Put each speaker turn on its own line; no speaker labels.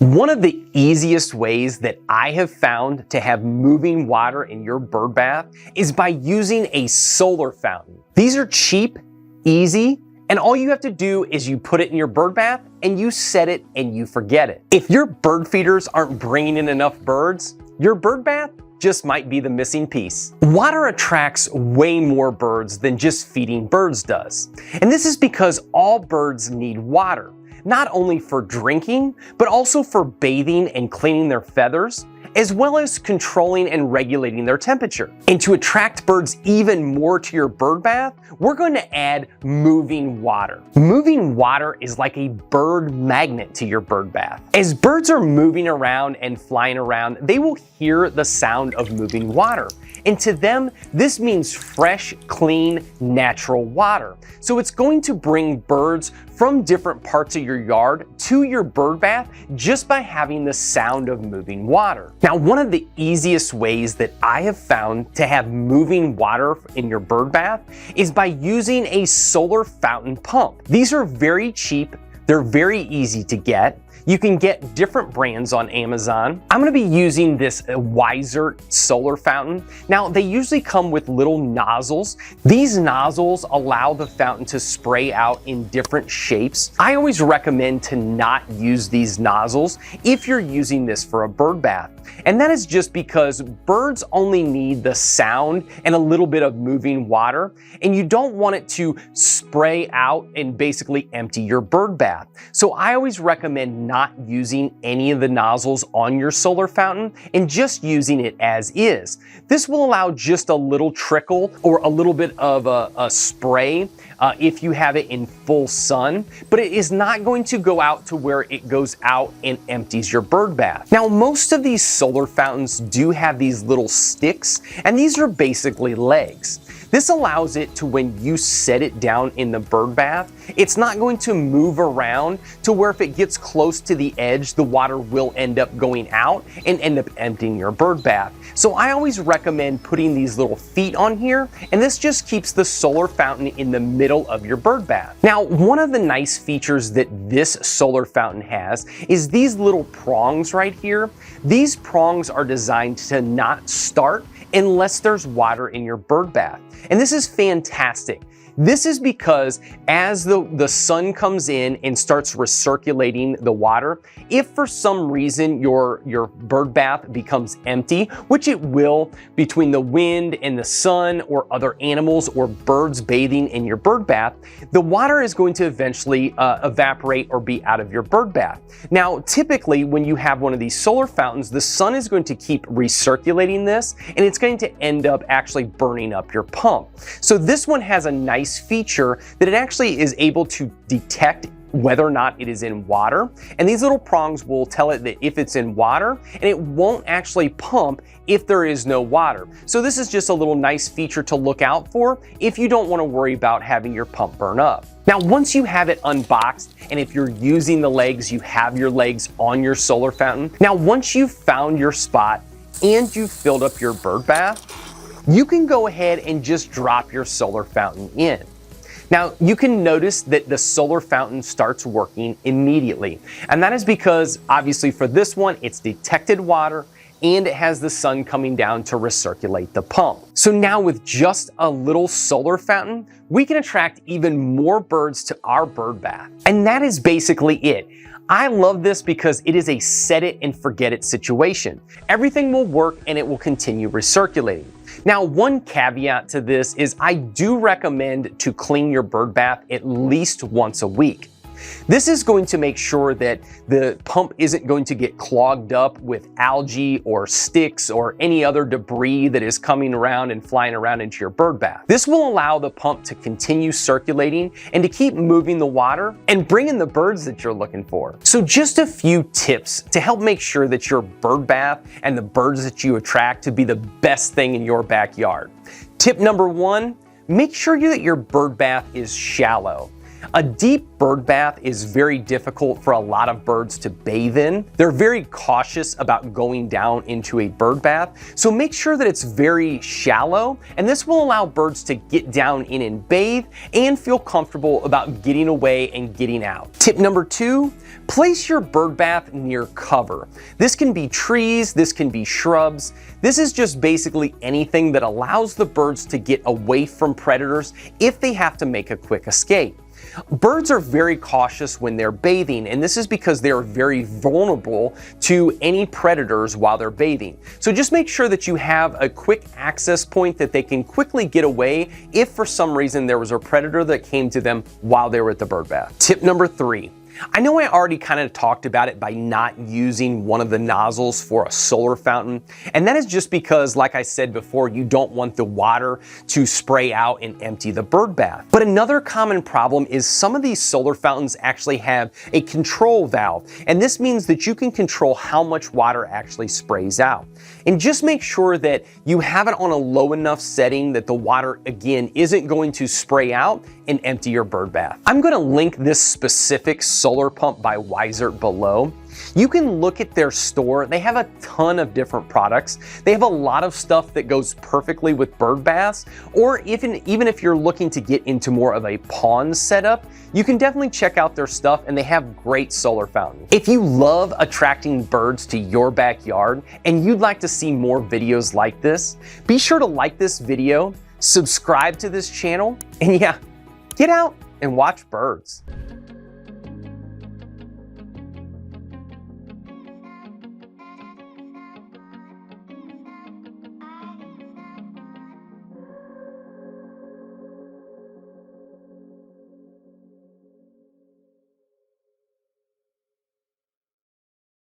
One of the easiest ways that I have found to have moving water in your bird bath is by using a solar fountain. These are cheap, easy, and all you have to do is you put it in your bird bath and you set it and you forget it. If your bird feeders aren't bringing in enough birds, your bird bath just might be the missing piece. Water attracts way more birds than just feeding birds does. And this is because all birds need water, not only for drinking, but also for bathing and cleaning their feathers, as well as controlling and regulating their temperature. And to attract birds even more to your bird bath, we're going to add moving water. Moving water is like a bird magnet to your bird bath. As birds are moving around and flying around, they will hear the sound of moving water. And to them, this means fresh, clean, natural water. So it's going to bring birds from different parts of your yard to your bird bath just by having the sound of moving water. Now, one of the easiest ways that I have found to have moving water in your bird bath is by using a solar fountain pump. These are very cheap, they're very easy to get. You can get different brands on Amazon. I'm gonna be using this Ysert solar fountain. Now, they usually come with little nozzles. These nozzles allow the fountain to spray out in different shapes. I always recommend to not use these nozzles if you're using this for a bird bath. And that is just because birds only need the sound and a little bit of moving water, and you don't want it to spray out and basically empty your bird bath. So I always recommend not using any of the nozzles on your solar fountain and just using it as is. This will allow just a little trickle or a little bit of a spray if you have it in full sun, but it is not going to go out to where it goes out and empties your bird bath. Now, most of these solar fountains do have these little sticks, and these are basically legs. This allows it to, when you set it down in the bird bath, it's not going to move around to where if it gets close to the edge, the water will end up going out and end up emptying your bird bath. So I always recommend putting these little feet on here, and this just keeps the solar fountain in the middle of your bird bath. Now, one of the nice features that this solar fountain has is these little prongs right here. These prongs are designed to not start unless there's water in your bird bath. And this is fantastic. This is because as the sun comes in and starts recirculating the water, if for some reason your bird bath becomes empty, which it will between the wind and the sun or other animals or birds bathing in your bird bath, the water is going to eventually evaporate or be out of your bird bath. Now, typically when you have one of these solar fountains, the sun is going to keep recirculating this, and it's going to end up actually burning up your pump. So this one has a nice feature that it actually is able to detect whether or not it is in water, and these little prongs will tell it that if it's in water, and it won't actually pump if there is no water. So this is just a little nice feature to look out for if you don't want to worry about having your pump burn up. Now, once you have it unboxed, and if you're using the legs, you have your legs on your solar fountain. Now, once you've found your spot and you've filled up your bird bath, you can go ahead and just drop your solar fountain in. Now, you can notice that the solar fountain starts working immediately. And that is because, obviously for this one, it's detected water and it has the sun coming down to recirculate the pump. So now with just a little solar fountain, we can attract even more birds to our bird bath. And that is basically it. I love this because it is a set it and forget it situation. Everything will work and it will continue recirculating. Now, one caveat to this is I do recommend to clean your bird bath at least once a week. This is going to make sure that the pump isn't going to get clogged up with algae or sticks or any other debris that is coming around and flying around into your bird bath. This will allow the pump to continue circulating and to keep moving the water and bring in the birds that you're looking for. So just a few tips to help make sure that your bird bath and the birds that you attract to be the best thing in your backyard. Tip number one, make sure that your bird bath is shallow. A deep bird bath is very difficult for a lot of birds to bathe in. They're very cautious about going down into a bird bath, so make sure that it's very shallow, and this will allow birds to get down in and bathe and feel comfortable about getting away and getting out. Tip number 2, place your bird bath near cover. This can be trees, this can be shrubs. This is just basically anything that allows the birds to get away from predators if they have to make a quick escape. Birds are very cautious when they're bathing, and this is because they're very vulnerable to any predators while they're bathing. So just make sure that you have a quick access point that they can quickly get away if for some reason there was a predator that came to them while they were at the bird bath. Tip number 3. I know I already kind of talked about it by not using one of the nozzles for a solar fountain, and that is just because, like I said before, you don't want the water to spray out and empty the bird bath. But another common problem is some of these solar fountains actually have a control valve, and this means that you can control how much water actually sprays out. And just make sure that you have it on a low enough setting that the water, again, isn't going to spray out and empty your bird bath. I'm going to link this specific solar pump by Ysert below. You can look at their store. They have a ton of different products. They have a lot of stuff that goes perfectly with bird baths, or even if you're looking to get into more of a pond setup, you can definitely check out their stuff, and they have great solar fountains. If you love attracting birds to your backyard and you'd like to see more videos like this, be sure to like this video, subscribe to this channel, and yeah, get out and watch birds.